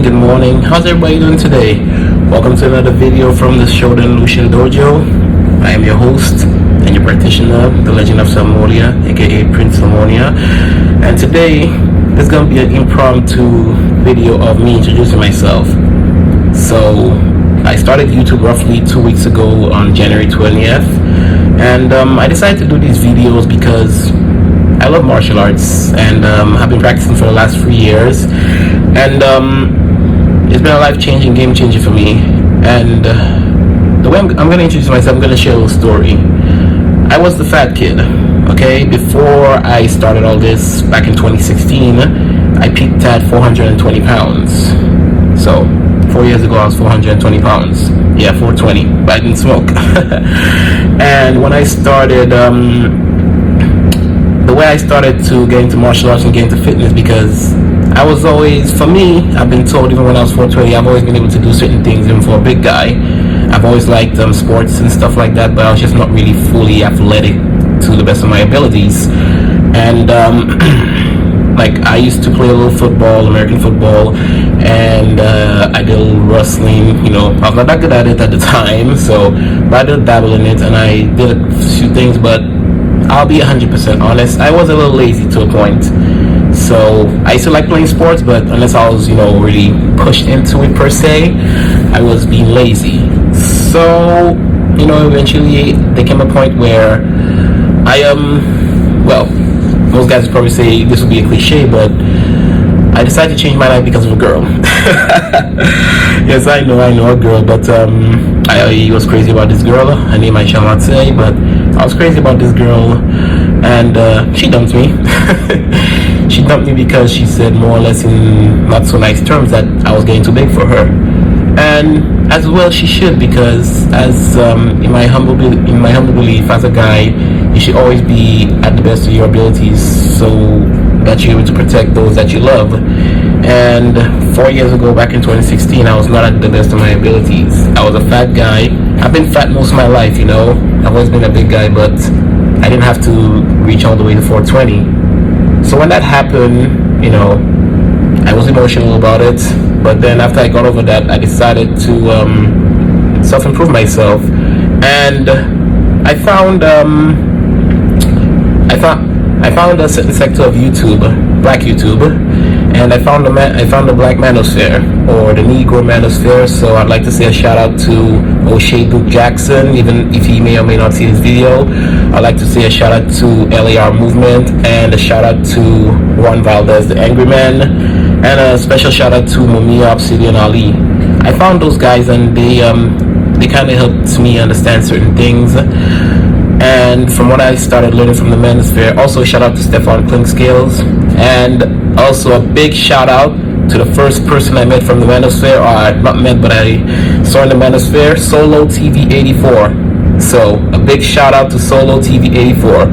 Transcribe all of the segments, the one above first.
Good morning. How's everybody doing today? Welcome to another video from the Shodan Lucian Dojo. I am your host and your practitioner, the Legend of Salmonia, aka PrinceSalmonia. And today, there's going to be an impromptu video of me introducing myself. So, I started YouTube roughly 2 weeks ago on January 20th. And I decided to do these videos because I love martial arts and I've been practicing for the last 3 years, and it's been a life-changing, game-changer for me. And the way I'm going to introduce myself, I'm going to share a little story. I was the fat kid, okay? Before I started all this back in 2016, I peaked at 420 pounds. So 4 years ago I was 420 pounds. Yeah, 420, but I didn't smoke. And when I started, the way I started to get into martial arts and get into fitness, because I was always, for me, I've been told even when I was 420, I've always been able to do certain things even for a big guy. I've always liked sports and stuff like that, but I was just not really fully athletic to the best of my abilities. And like, I used to play a little football, American football, and I did a little wrestling. You know, I was not that good at it at the time, so but I did dabble in it, and I did a few things, but I'll be 100% honest, I was a little lazy to a point. So I used to like playing sports, but unless I was, really pushed into it per se, I was being lazy. So, eventually there came a point where well, most guys would probably say this would be a cliche, but I decided to change my life because of a girl. Yes, I know a girl, but I was crazy about this girl. Her name I shall not say, but I was crazy about this girl, and she dumped me. She dumped me because she said more or less in not so nice terms that I was getting too big for her, and as well she should, because as in my humble belief as a guy, you should always be at the best of your abilities so that you're able to protect those that you love. And 4 years ago, back in 2016, I was not at the best of my abilities. I was a fat guy. I've been fat most of my life, I've always been a big guy, but I didn't have to reach all the way to 420. So when that happened, I was emotional about it. But then after I got over that, I decided to self-improve myself. And I found a certain sector of YouTube, Black YouTube, and I found the Black Manosphere, or the Negro Manosphere. So I'd like to say a shout out to O'Shea Duke Jackson, even if he may or may not see this video. I'd like to say a shout out to LAR Movement, and a shout out to Juan Valdez, the Angry Man, and a special shout out to Mumia Obsidian Ali. I found those guys, and they kind of helped me understand certain things. And from what I started learning from the Manosphere, also shout out to Stefan Clinkscales, and also a big shout out to the first person I met from the Manosphere, or not met, but I saw in the Manosphere, Solo TV 84. So a big shout out to Solo TV 84,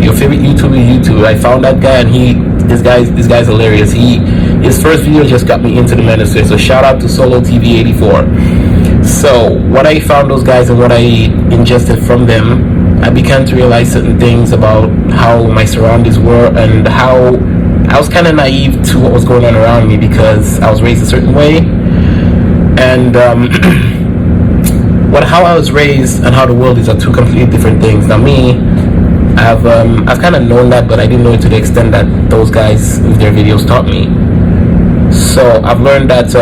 your favorite YouTuber. I found that guy, and this guy's hilarious. His first video just got me into the Manosphere. So shout out to Solo TV 84. So what I found those guys and what I ingested from them, I began to realize certain things about how my surroundings were, and how I was kind of naive to what was going on around me because I was raised a certain way. And how I was raised and how the world is are two completely different things. Now me, I've kind of known that, but I didn't know it to the extent that those guys with their videos taught me. So I've learned that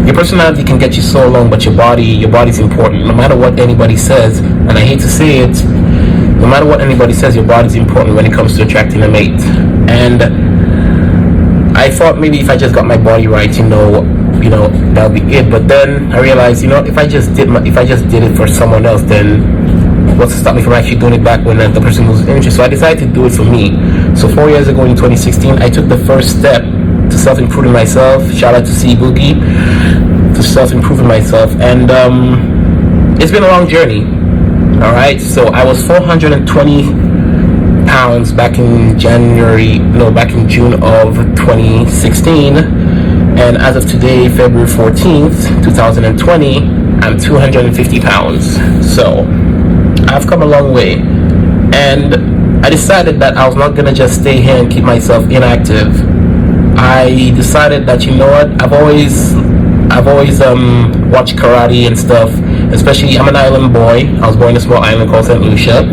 your personality can get you so long, but your body's important. No matter what anybody says, and I hate to say it, no matter what anybody says, your body's important when it comes to attracting a mate. And I thought maybe if I just got my body right, that'll be it. But then I realized, if I just did it for someone else, then what's to stop me from actually doing it back when the person was interested? So I decided to do it for me. So 4 years ago in 2016, I took the first step to self-improving myself. Shout out to C Boogie, to self-improving myself. And it's been a long journey. All right, so I was 420 pounds back in June of 2016, and as of today, February 14th, 2020, I'm 250 pounds. So I've come a long way, and I decided that I was not gonna just stay here and keep myself inactive. I decided that, you know what, I've always watched karate and stuff. Especially, I'm an island boy. I was born in a small island called St. Lucia.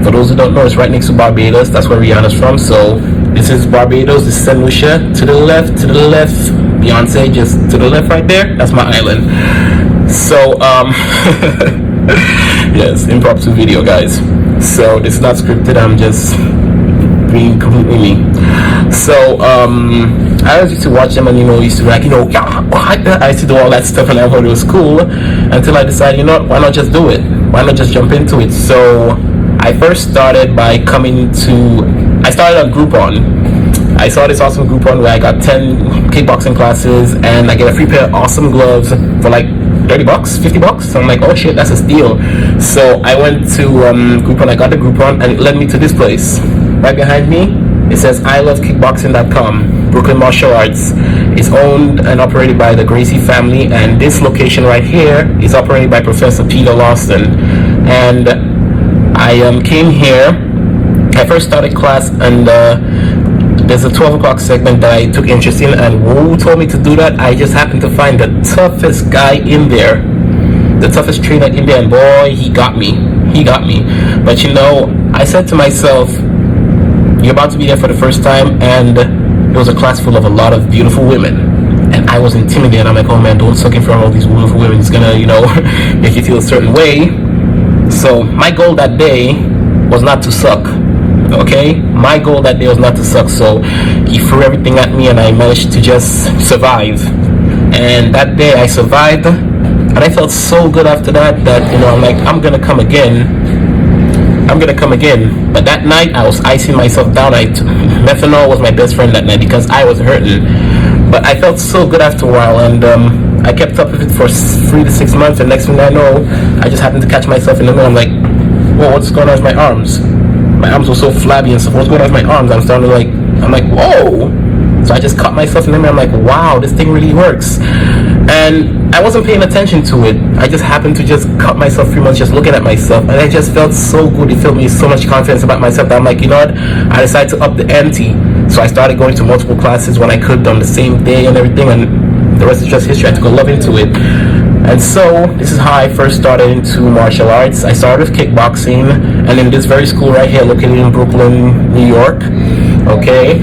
For those who don't know, it's right next to Barbados. That's where Rihanna's from. So this is Barbados. This is St. Lucia. To the left, Beyonce just to the left right there. That's my island. So yes, impromptu video, guys. So this is not scripted. I'm just being completely me. So I always used to watch them, and used to be like, I used to do all that stuff, and I thought it was cool until I decided, why not just do it? Why not just jump into it? So I first started by I started on Groupon. I saw this awesome Groupon where I got 10 kickboxing classes, and I get a free pair of awesome gloves for like $30, $50. So I'm like, oh shit, that's a steal. So I went to Groupon. I got the Groupon, and it led me to this place. Right behind me, it says ilovekickboxing.com. Brooklyn Martial Arts. It's owned and operated by the Gracie family, and this location right here is operated by Professor Peter Lawson. And I came here. I first started class, and there's a 12 o'clock segment that I took interest in, and who told me to do that? I just happened to find the toughest guy in there, the toughest trainer in there, and boy, he got me. But I said to myself, you're about to be there for the first time, and it was a class full of a lot of beautiful women, and I was intimidated. I'm like, oh man, don't suck in front of all these beautiful women. It's gonna make you feel a certain way. So my goal that day was not to suck. Okay, my goal that day was not to suck. So he threw everything at me, and I managed to just survive. And that day I survived, and I felt so good after that I'm like, I'm gonna come again. But that night I was icing myself down. Methanol was my best friend that night because I was hurting. But I felt so good after a while, and I kept up with it for 3 to 6 months. And next thing I know, I just happened to catch myself in the middle. I'm like, whoa, what's going on with my arms? My arms were so flabby and stuff. What's going on with my arms? I'm like, whoa. So I just caught myself in the mirror. I'm like, wow, this thing really works. And I wasn't paying attention to it. I just happened to just cut myself 3 months just looking at myself, and I just felt so good. It filled me so much confidence about myself that I'm like, what? I decided to up the ante. So I started going to multiple classes when I could on the same day and everything, and the rest is just history. I took a love into it. And so this is how I first started into martial arts. I started with kickboxing, and in this very school right here located in Brooklyn, New York. Okay,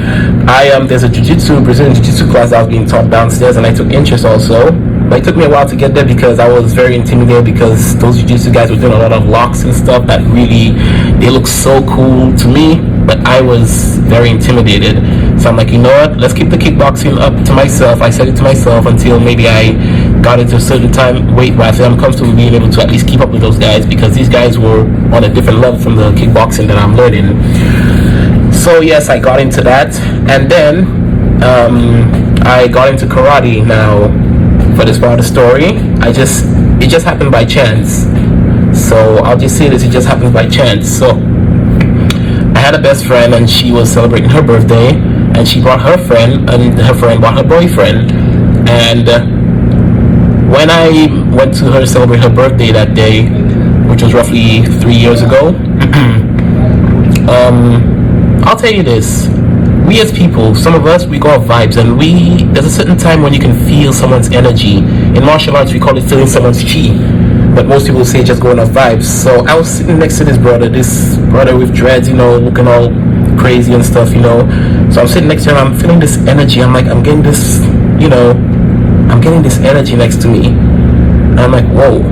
there's a Brazilian jiu-jitsu class that was being taught downstairs, and I took interest also. But it took me a while to get there because I was very intimidated, because those jiu-jitsu guys were doing a lot of locks and stuff that really, they look so cool to me, but I was very intimidated. So I'm like, let's keep the kickboxing up to myself. I said it to myself until maybe I got into a certain weight where I feel I'm comfortable being able to at least keep up with those guys, because these guys were on a different level from the kickboxing that I'm learning. So yes, I got into that, and then I got into karate. Now, for this part of the story, it just happened by chance. So I'll just say this: it just happened by chance. So I had a best friend, and she was celebrating her birthday, and she brought her friend, and her friend brought her boyfriend. And when I went to her celebrate her birthday that day, which was roughly 3 years ago, I'll tell you this: we as people, some of us, we go off vibes, and there's a certain time when you can feel someone's energy. In martial arts, we call it feeling someone's chi, but most people say just going off vibes. So I was sitting next to this brother with dreads, looking all crazy and stuff, So I'm sitting next to him, I'm feeling this energy. I'm like, I'm getting this energy next to me. And I'm like, whoa.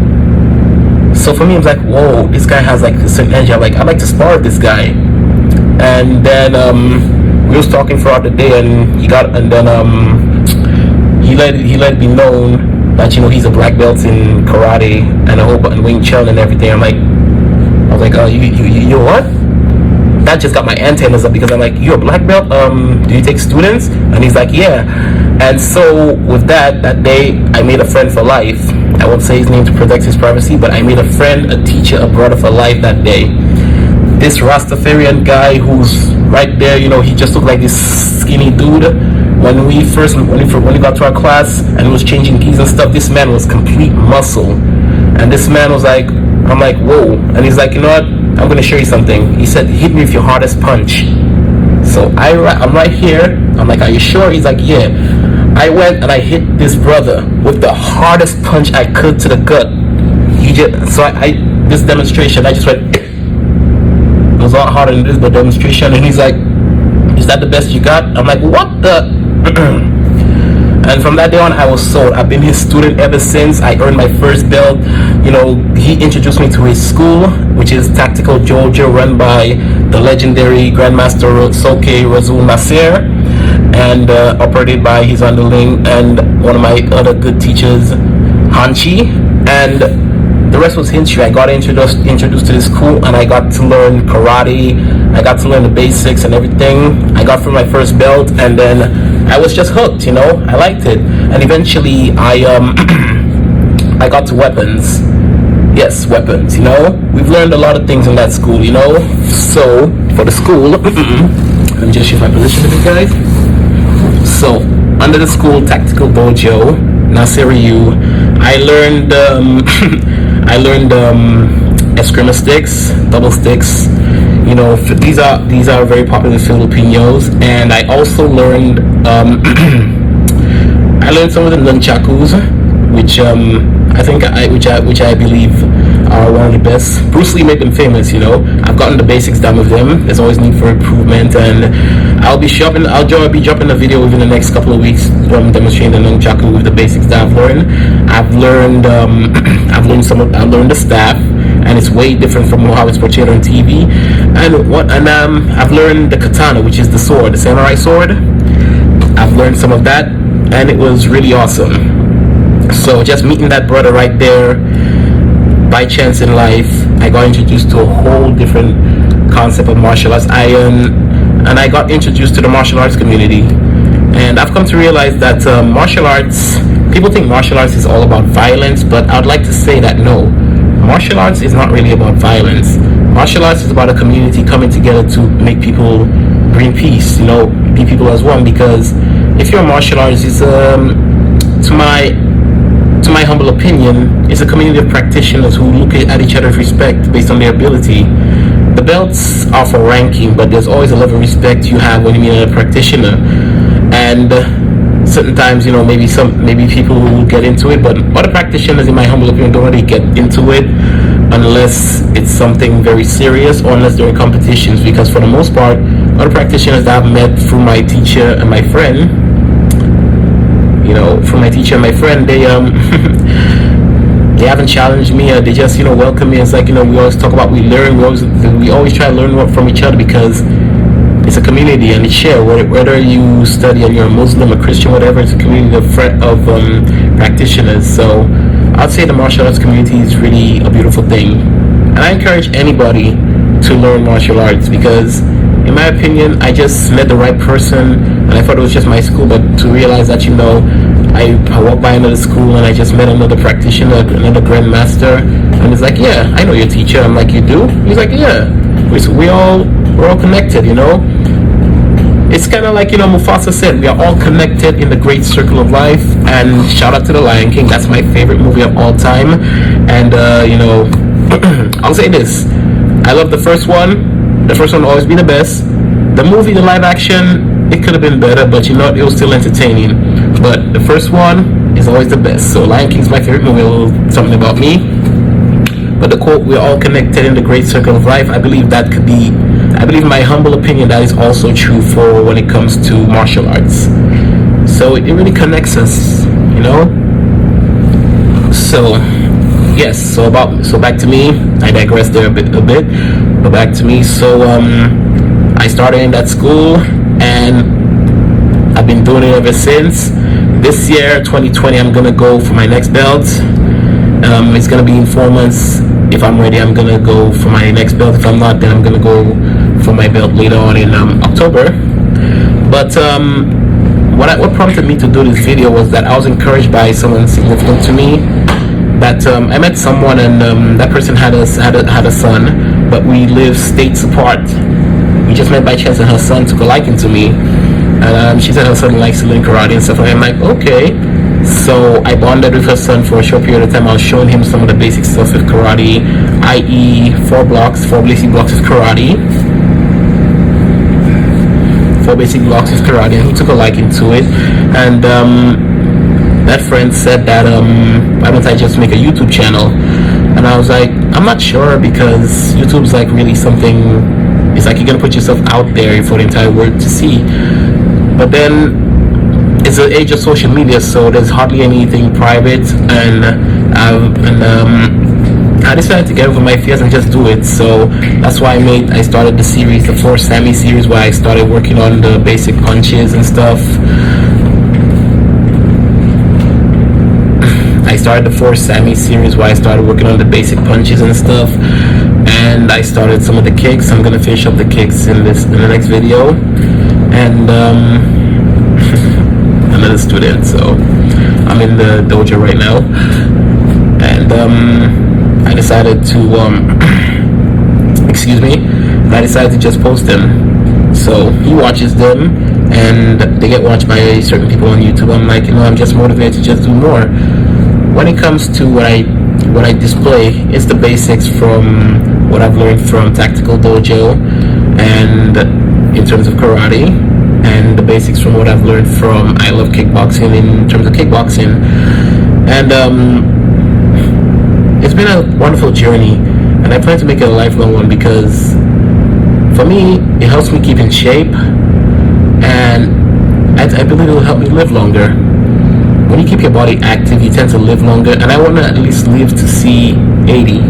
So for me, I'm like, whoa, this guy has like a certain energy. I'm like, I'd like to spar with this guy. And then we was talking throughout the day, and he let it be known that he's a black belt in karate and Wing Chun and everything. I was like, oh, you what? That just got my antennas up, because I'm like, you're a black belt? Do you take students? And he's like, yeah. And so with that day, I made a friend for life. I won't say his name to protect his privacy, but I made a friend, a teacher, a brother for life that day. This Rastafarian guy who's right there, he just looked like this skinny dude. When we got to our class and he was changing keys and stuff, this man was complete muscle. And this man was like, I'm like, whoa. And he's like, you know what? I'm going to show you something. He said, hit me with your hardest punch. So I'm right here. I'm like, are you sure? He's like, yeah. I went and I hit this brother with the hardest punch I could to the gut. He just, so I this demonstration, I just went, it was a lot harder than this, but demonstration. And he's like, is that the best you got? I'm like, what the? And from that day on, I was sold. I've been his student ever since. I earned my first belt. You know, he introduced me to his school, which is Tactical Georgia, run by the legendary Grandmaster Soke Razul Nasser, and operated by his underling and one of my other good teachers, Hanchi. And the rest was history. I got introduced to this school, and I got to learn karate. I got to learn the basics and everything. I got through my first belt, and then I was just hooked, you know. I liked it, and eventually I I got to weapons. Yes, weapons. You know, we've learned a lot of things in that school, you know. So for the school, let me just shift my position a bit, guys. So under the school Tactical Dojo, Nasiriyu, I learned eskrima sticks, double sticks. You know, these are very popular Filipinos, and I also learned I learned some of the nunchakus, which I believe are one of the best. Bruce Lee made them famous, you know. I've gotten the basics down with them. There's always need for improvement, and I'll be dropping a video within the next couple of weeks demonstrating the nunchaku with the basics that I've learned. I've learned the staff, and it's way different from how it's portrayed on TV. And I've learned the katana, which is the sword, the samurai sword. I've learned some of that, and it was really awesome. So just meeting that brother right there, by chance in life, I got introduced to a whole different concept of martial arts. I got introduced to the martial arts community, and I've come to realize that martial arts, people think martial arts is all about violence, but I'd like to say that no, martial arts is not really about violence. Martial arts is about a community coming together to make people bring peace, you know, be people as one. Because if you're a martial artist, it's to my humble opinion, it's a community of practitioners who look at each other with respect based on their ability. The belts are for ranking, but there's always a level of respect you have when you meet a practitioner. And certain times, you know, maybe people will get into it, but other practitioners, in my humble opinion, don't really get into it unless it's something very serious, or unless they're in competitions. Because for the most part, other practitioners that I've met through my teacher and my friend, they they haven't challenged me, or they just, you know, welcome me. It's like, you know, we always talk about, we learn, we always try to learn from each other, because it's a community and it's shared. Whether you study and you're a Muslim, a Christian, whatever, it's a community of practitioners. So I'd say the martial arts community is really a beautiful thing, and I encourage anybody to learn martial arts, because in my opinion, I just met the right person, and I thought it was just my school, but to realize that, you know, I walked by another school and I just met another practitioner, another grandmaster, and it's like, yeah, I know your teacher. I'm like, you do? He's like, yeah. We're all connected, you know. It's kind of like, you know, Mufasa said, we are all connected in the great circle of life. And shout out to The Lion King. That's my favorite movie of all time. And you know, I'll say this: I love the first one. The first one will always be the best. The movie, the live action, it could have been better, but you know, it was still entertaining. But the first one is always the best. So Lion King's my favorite movie. A little something about me. But the quote, we're all connected in the great circle of life, I believe in my humble opinion, that is also true for when it comes to martial arts. So it really connects us, you know. So yes, so back to me. I digressed there a bit, but back to me. So I started in that school, and I've been doing it ever since. This year, 2020, I'm gonna go for my next belt. It's gonna be in 4 months. If I'm ready, I'm gonna go for my next belt. If I'm not, then I'm gonna go for my belt later on in October. But what prompted me to do this video was that I was encouraged by someone significant to me. That I met someone, and that person had a son, but we live states apart. We just met by chance, and her son took a liking to me. And she said her son likes to learn karate and stuff. And I'm like, okay. So I bonded with her son for a short period of time. I was showing him some of the basic stuff with karate, i.e. 4 basic blocks of karate. 4 basic blocks of karate, and he took a liking to it. And that friend said that why don't I just make a YouTube channel? And I was like, I'm not sure, because YouTube's like really something. It's like you're gonna put yourself out there for the entire world to see. But then it's the age of social media, so there's hardly anything private, and I decided to get over my fears and just do it. So that's why I started the series, the 4 Sammy series, where I started working on the basic punches and stuff. I started the 4 Sammy series where I started working on the basic punches and stuff, and I started some of the kicks. I'm gonna finish up the kicks in the next video. And another student, so I'm in the dojo right now, and I decided to I decided to just post them. So he watches them, and they get watched by certain people on YouTube. I'm like, I'm just motivated to just do more. When it comes to what I display, it's the basics from what I've learned from Tactical Dojo, and in terms of karate, and the basics from what I've learned from I Love Kickboxing in terms of kickboxing. And it's been a wonderful journey, and I plan to make it a lifelong one, because for me it helps me keep in shape, and I believe it will help me live longer. When you keep your body active, you tend to live longer, and I want to at least live to see 80,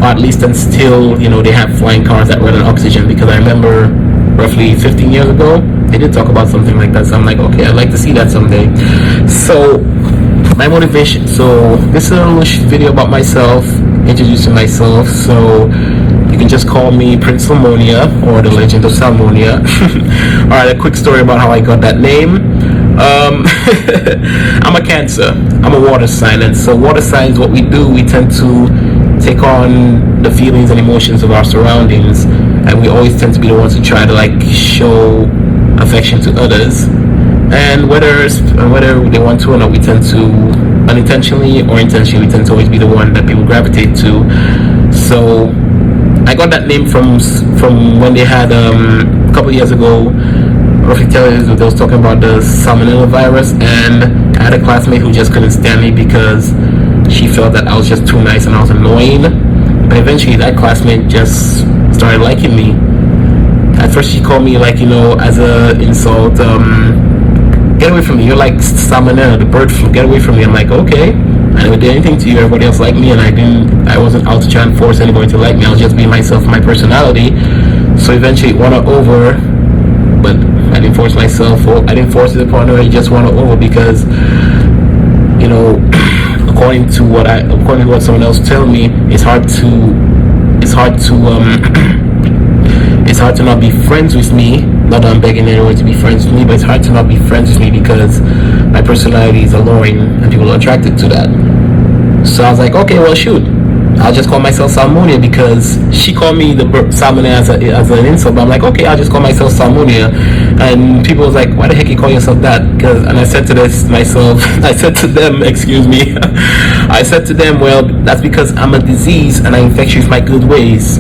or at least until they have flying cars that run on oxygen, because I remember roughly 15 years ago they did talk about something like that. So I'm like, okay, I'd like to see that someday. So my motivation, so this is a little video about myself, introducing myself. So you can just call me PrinceSalmonia, or the Legend of Salmonia. Alright, a quick story about how I got that name. I'm a Cancer, I'm a water sign, and so water signs, what we do, we tend to take on the feelings and emotions of our surroundings, and we always tend to be the ones who try to like show affection to others, and whether they want to or not, we tend to unintentionally or intentionally, we tend to always be the one that people gravitate to. So I got that name from when they had a couple of years ago, roughly 10 years ago, they was talking about the salmonella virus, and I had a classmate who just couldn't stand me because she felt that I was just too nice and I was annoying. But eventually that classmate just started liking me. At first she called me like, as a insult, get away from me, you're like salmonella, the bird flu, get away from me. I'm like, okay, I never did anything to you, everybody else liked me, and I wasn't out to try and force anybody to like me. I was just being myself, my personality. So eventually it won her over, but I didn't force myself, or I didn't force it upon her. It just won her over because, according to what someone else tell me, it's hard to not be friends with me. Not that I'm begging anyone to be friends with me, but it's hard to not be friends with me because my personality is alluring and people are attracted to that. So I was like, okay, well shoot, I'll just call myself Salmonia, because she called me the Salmonia as an insult, but I'm like, okay, I'll just call myself Salmonia. And people was like, why the heck you call yourself that? And I said to them, excuse me, I said to them, well, that's because I'm a disease and I infect you with my good ways.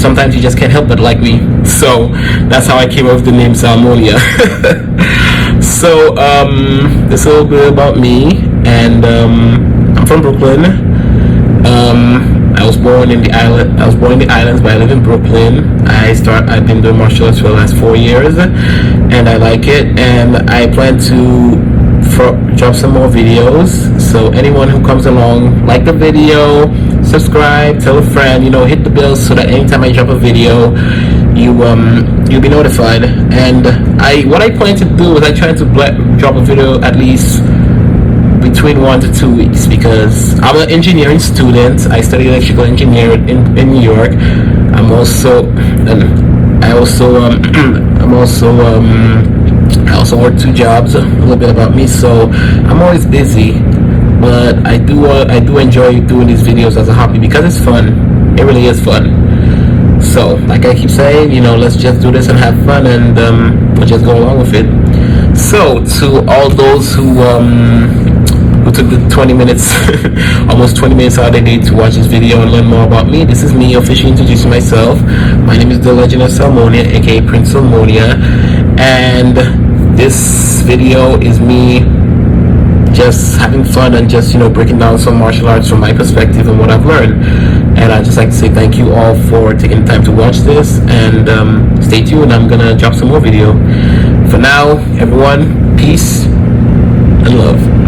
Sometimes you just can't help but like me. So that's how I came up with the name Salmonia. So this is a little bit about me, and I'm from Brooklyn. I was born in the islands, but I live in Brooklyn. I've been doing martial arts for the last 4 years, and I like it, and I plan to drop some more videos. So anyone who comes along, like the video, subscribe, tell a friend, hit the bell so that anytime I drop a video, you'll be notified. And what I plan to do is I try to drop a video at least between 1 to 2 weeks, because I'm an engineering student. I study electrical engineering in New York. I also work 2 jobs. A little bit about me, so I'm always busy, but I do enjoy doing these videos as a hobby because it's fun. It really is fun. So like I keep saying, let's just do this and have fun, and we'll just go along with it. So to all those who who took the 20 minutes, almost 20 minutes out of their day to watch this video and learn more about me. This is me officially introducing myself. My name is the Legend of Salmonia, aka PrinceSalmonia, and this video is me just having fun and just, you know, breaking down some martial arts from my perspective and what I've learned. And I'd just like to say thank you all for taking the time to watch this, and stay tuned. I'm gonna drop some more video. For now, everyone, peace and love.